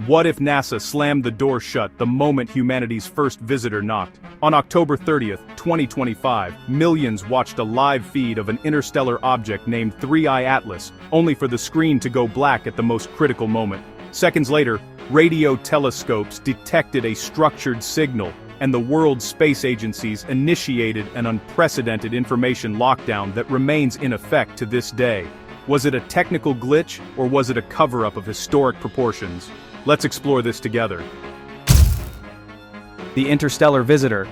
What if NASA slammed the door shut the moment humanity's first visitor knocked? On October 30th, 2025, millions watched a live feed of an interstellar object named 3IATLAS, only for the screen to go black at the most critical moment. Seconds later, radio telescopes detected a structured signal, and the world's space agencies initiated an unprecedented information lockdown that remains in effect to this day. Was it a technical glitch, or was it a cover-up of historic proportions? Let's explore this together. The interstellar visitor.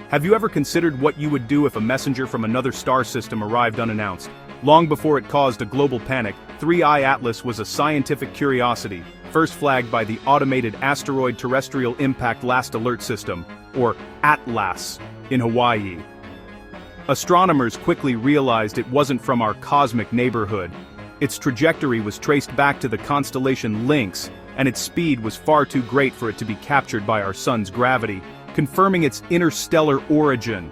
Have you ever considered what you would do if a messenger from another star system arrived unannounced? Long before it caused a global panic, 3IATLAS was a scientific curiosity, first flagged by the Automated Asteroid Terrestrial Impact Last Alert System, or ATLAS, in Hawaii. Astronomers quickly realized it wasn't from our cosmic neighborhood. Its trajectory was traced back to the constellation Lynx, and its speed was far too great for it to be captured by our sun's gravity, confirming its interstellar origin.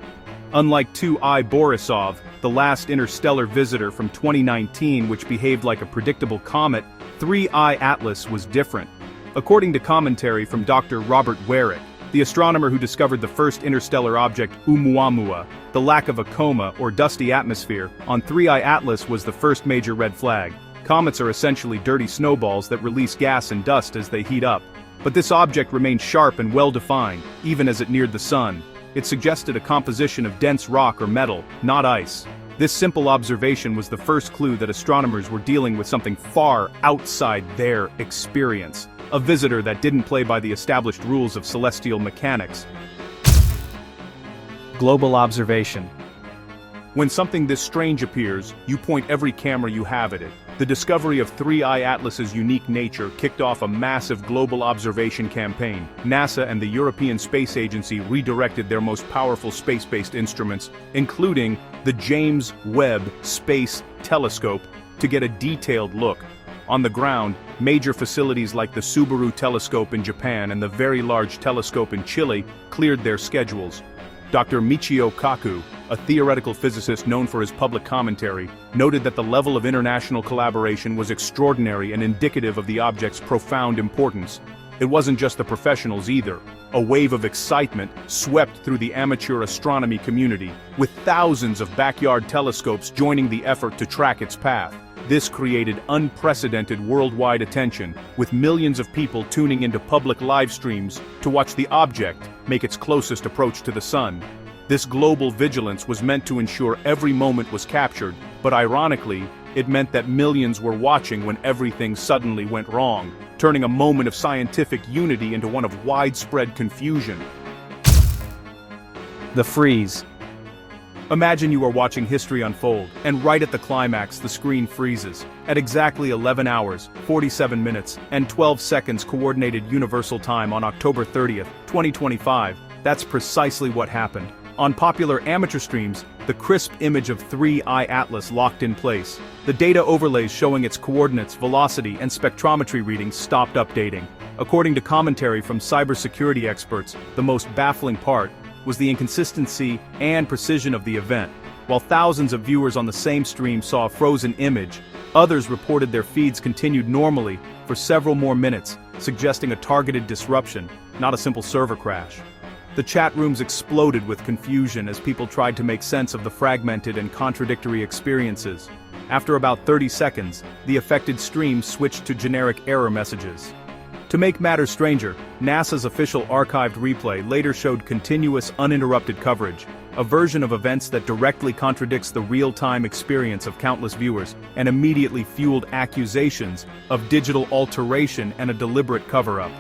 Unlike 2I Borisov, the last interstellar visitor from 2019 which behaved like a predictable comet, 3IATLAS was different. According to commentary from Dr. Robert Warwick, the astronomer who discovered the first interstellar object Oumuamua, the lack of a coma or dusty atmosphere on 3IATLAS was the first major red flag. Comets are essentially dirty snowballs that release gas and dust as they heat up. But this object remained sharp and well-defined, even as it neared the sun. It suggested a composition of dense rock or metal, not ice. This simple observation was the first clue that astronomers were dealing with something far outside their experience. A visitor that didn't play by the established rules of celestial mechanics. Global observation. When something this strange appears, you point every camera you have at it. The discovery of 3IATLAS's unique nature kicked off a massive global observation campaign. NASA and the European Space Agency redirected their most powerful space-based instruments, including the James Webb Space Telescope, to get a detailed look. On the ground, major facilities like the Subaru Telescope in Japan and the Very Large Telescope in Chile cleared their schedules. Dr. Michio Kaku, a theoretical physicist known for his public commentary, noted that the level of international collaboration was extraordinary and indicative of the object's profound importance. It wasn't just the professionals either. A wave of excitement swept through the amateur astronomy community, with thousands of backyard telescopes joining the effort to track its path. This created unprecedented worldwide attention, with millions of people tuning into public live streams to watch the object make its closest approach to the sun. This global vigilance was meant to ensure every moment was captured, but ironically, it meant that millions were watching when everything suddenly went wrong, turning a moment of scientific unity into one of widespread confusion. The freeze. Imagine you are watching history unfold, and right at the climax the screen freezes. At exactly 11 hours, 47 minutes, and 12 seconds Coordinated Universal Time on October 30th, 2025, that's precisely what happened. On popular amateur streams, the crisp image of 3IATLAS locked in place. The data overlays showing its coordinates, velocity, and spectrometry readings stopped updating. According to commentary from cybersecurity experts, the most baffling part was the inconsistency and precision of the event. While thousands of viewers on the same stream saw a frozen image, others reported their feeds continued normally for several more minutes, suggesting a targeted disruption, not a simple server crash. The chat rooms exploded with confusion as people tried to make sense of the fragmented and contradictory experiences. After about 30 seconds, the affected stream switched to generic error messages. To make matters stranger, NASA's official archived replay later showed continuous, uninterrupted coverage, a version of events that directly contradicts the real-time experience of countless viewers, and immediately fueled accusations of digital alteration and a deliberate cover-up.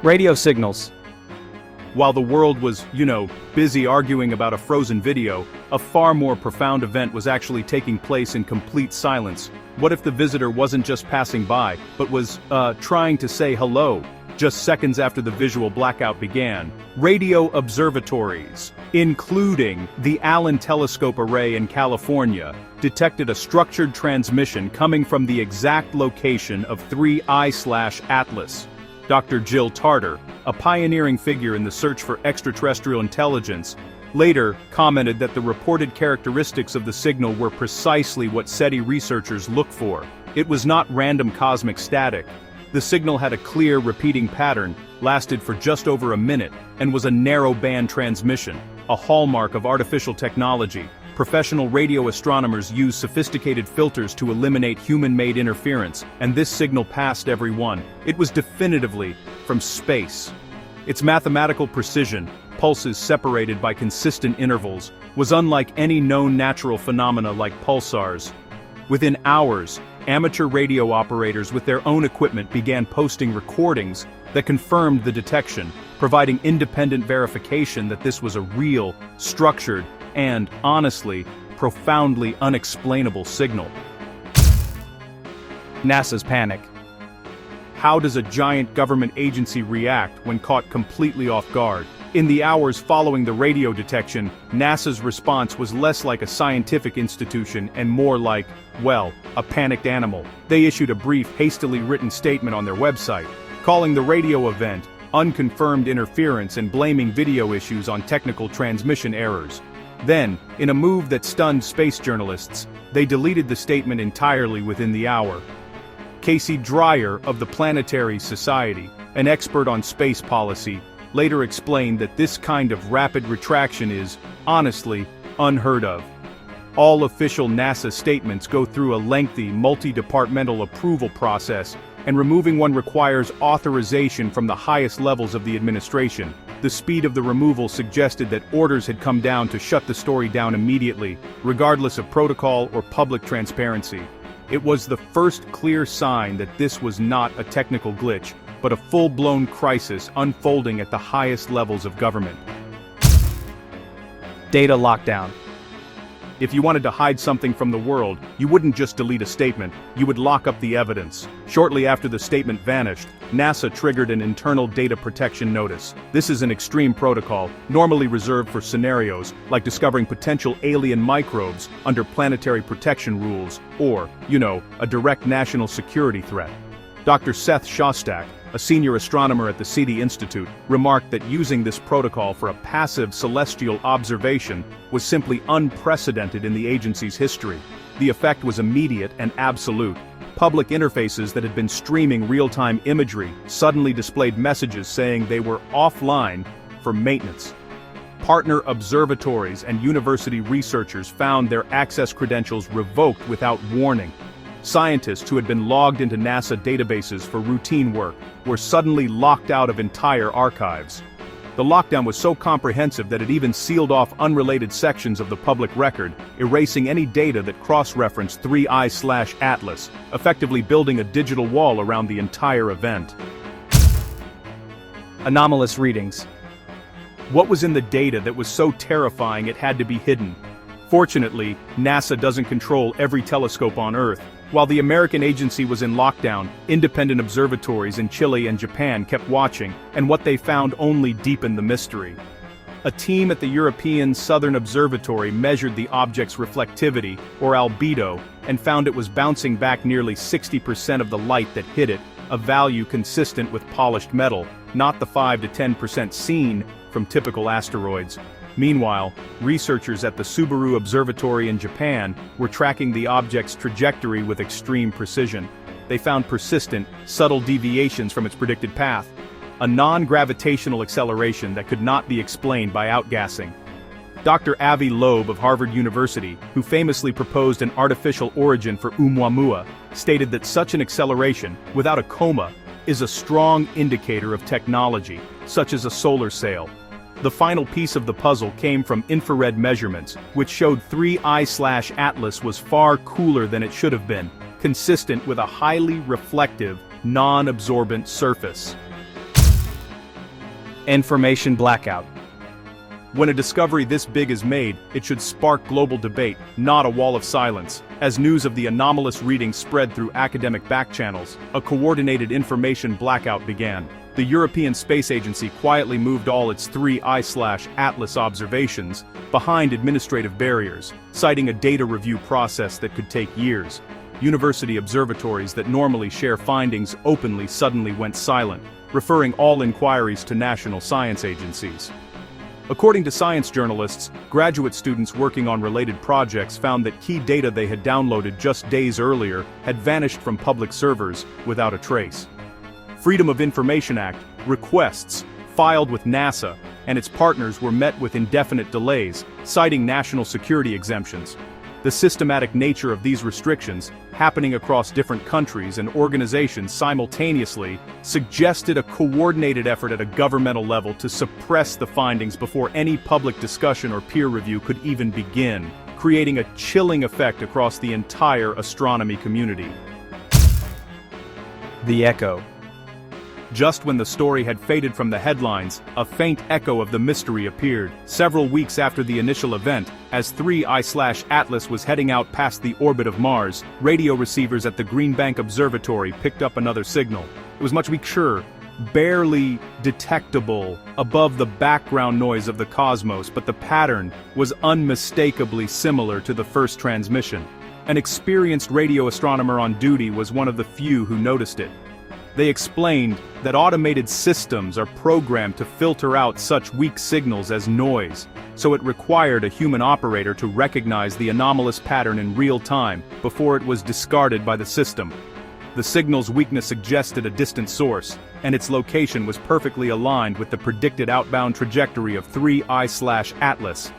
Radio signals. While the world was, busy arguing about a frozen video, a far more profound event was actually taking place in complete silence. What if the visitor wasn't just passing by, but was, trying to say hello? Just seconds after the visual blackout began, radio observatories, including the Allen Telescope Array in California, detected a structured transmission coming from the exact location of 3I/Atlas. Dr. Jill Tarter, a pioneering figure in the search for extraterrestrial intelligence, later commented that the reported characteristics of the signal were precisely what SETI researchers look for. It was not random cosmic static. The signal had a clear, repeating pattern, lasted for just over a minute, and was a narrow-band transmission, a hallmark of artificial technology. Professional radio astronomers use sophisticated filters to eliminate human-made interference, and this signal passed every one. It was definitively from space. Its mathematical precision, pulses separated by consistent intervals, was unlike any known natural phenomena like pulsars. Within hours, amateur radio operators with their own equipment began posting recordings that confirmed the detection, providing independent verification that this was a real, structured, and, honestly, profoundly unexplainable signal. NASA's panic. How does a giant government agency react when caught completely off guard? In the hours following the radio detection, NASA's response was less like a scientific institution and more like, well, a panicked animal. They issued a brief, hastily written statement on their website, calling the radio event unconfirmed interference and blaming video issues on technical transmission errors. Then, in a move that stunned space journalists, they deleted the statement entirely within the hour. Casey Dreyer of the Planetary Society, an expert on space policy, later explained that this kind of rapid retraction is, honestly, unheard of. All official NASA statements go through a lengthy, multi-departmental approval process, and removing one requires authorization from the highest levels of the administration. The speed of the removal suggested that orders had come down to shut the story down immediately, regardless of protocol or public transparency. It was the first clear sign that this was not a technical glitch, but a full-blown crisis unfolding at the highest levels of government. Data lockdown. If you wanted to hide something from the world, you wouldn't just delete a statement, you would lock up the evidence. Shortly after the statement vanished, NASA triggered an internal data protection notice. This is an extreme protocol, normally reserved for scenarios like discovering potential alien microbes under planetary protection rules, or, a direct national security threat. Dr. Seth Shostak, a senior astronomer at the SETI Institute, remarked that using this protocol for a passive celestial observation was simply unprecedented in the agency's history. The effect was immediate and absolute. Public interfaces that had been streaming real-time imagery suddenly displayed messages saying they were offline for maintenance. Partner observatories and university researchers found their access credentials revoked without warning. Scientists who had been logged into NASA databases for routine work were suddenly locked out of entire archives. The lockdown was so comprehensive that it even sealed off unrelated sections of the public record, erasing any data that cross-referenced 3IATLAS, effectively building a digital wall around the entire event. Anomalous readings. What was in the data that was so terrifying it had to be hidden? Fortunately, NASA doesn't control every telescope on Earth. While the American agency was in lockdown, independent observatories in Chile and Japan kept watching, and what they found only deepened the mystery. A team at the European Southern Observatory measured the object's reflectivity, or albedo, and found it was bouncing back nearly 60% of the light that hit it, a value consistent with polished metal, not the 5 to 10% seen from typical asteroids. Meanwhile, researchers at the Subaru Observatory in Japan were tracking the object's trajectory with extreme precision. They found persistent, subtle deviations from its predicted path, a non-gravitational acceleration that could not be explained by outgassing. Dr. Avi Loeb of Harvard University, who famously proposed an artificial origin for Oumuamua, stated that such an acceleration, without a coma, is a strong indicator of technology, such as a solar sail. The final piece of the puzzle came from infrared measurements, which showed 3I/Atlas was far cooler than it should have been, consistent with a highly reflective, non-absorbent surface. Information blackout. When a discovery this big is made, it should spark global debate, not a wall of silence. As news of the anomalous readings spread through academic backchannels, a coordinated information blackout began. The European Space Agency quietly moved all its 3I/Atlas observations behind administrative barriers, citing a data review process that could take years. University observatories that normally share findings openly suddenly went silent, referring all inquiries to national science agencies. According to science journalists, graduate students working on related projects found that key data they had downloaded just days earlier had vanished from public servers without a trace. Freedom of Information Act requests filed with NASA and its partners were met with indefinite delays, citing national security exemptions. The systematic nature of these restrictions, happening across different countries and organizations simultaneously, suggested a coordinated effort at a governmental level to suppress the findings before any public discussion or peer review could even begin, creating a chilling effect across the entire astronomy community. The Echo. Just when the story had faded from the headlines, a faint echo of the mystery appeared, several weeks after the initial event, as 3I/Atlas was heading out past the orbit of Mars. Radio receivers at the Green Bank Observatory picked up another signal. It was much weaker, barely detectable above the background noise of the cosmos, but the pattern was unmistakably similar to the first transmission. An experienced radio astronomer on duty was one of the few who noticed it. They explained that automated systems are programmed to filter out such weak signals as noise, so it required a human operator to recognize the anomalous pattern in real time before it was discarded by the system. The signal's weakness suggested a distant source, and its location was perfectly aligned with the predicted outbound trajectory of 3I/Atlas.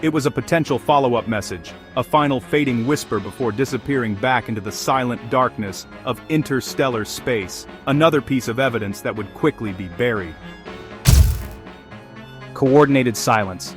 It was a potential follow-up message, a final fading whisper before disappearing back into the silent darkness of interstellar space, another piece of evidence that would quickly be buried. Coordinated silence.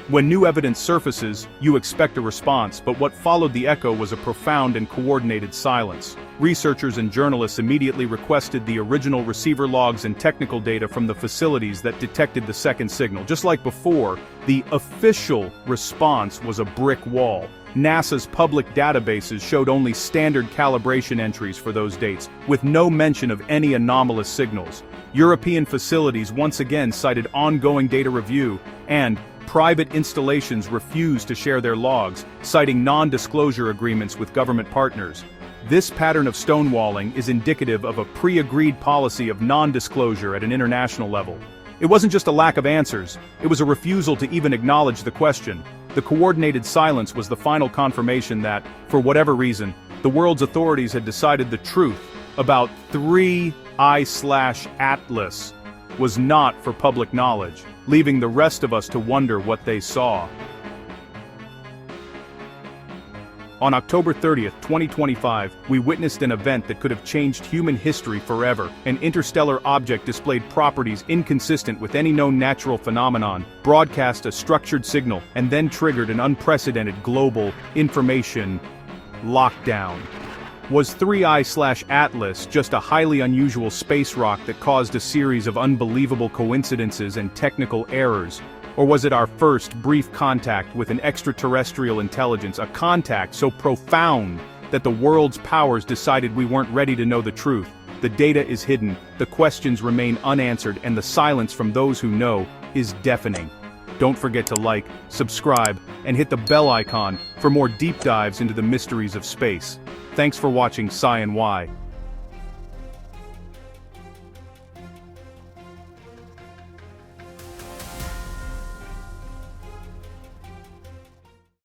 When new evidence surfaces, you expect a response, but what followed the echo was a profound and coordinated silence. Researchers and journalists immediately requested the original receiver logs and technical data from the facilities that detected the second signal. Just like before, the official response was a brick wall. NASA's public databases showed only standard calibration entries for those dates, with no mention of any anomalous signals. European facilities once again cited ongoing data review, and private installations refused to share their logs, citing non-disclosure agreements with government partners. This pattern of stonewalling is indicative of a pre-agreed policy of non-disclosure at an international level. It wasn't just a lack of answers, it was a refusal to even acknowledge the question. The coordinated silence was the final confirmation that, for whatever reason, the world's authorities had decided the truth about 3I/Atlas was not for public knowledge, leaving the rest of us to wonder what they saw. On October 30th, 2025, we witnessed an event that could have changed human history forever. An interstellar object displayed properties inconsistent with any known natural phenomenon, broadcast a structured signal, and then triggered an unprecedented global information lockdown. Was 3I/Atlas just a highly unusual space rock that caused a series of unbelievable coincidences and technical errors? Or was it our first brief contact with an extraterrestrial intelligence, a contact so profound that the world's powers decided we weren't ready to know the truth? The data is hidden, the questions remain unanswered, and the silence from those who know is deafening. Don't forget to like, subscribe, and hit the bell icon for more deep dives into the mysteries of space. Thanks for watching Sci and Why.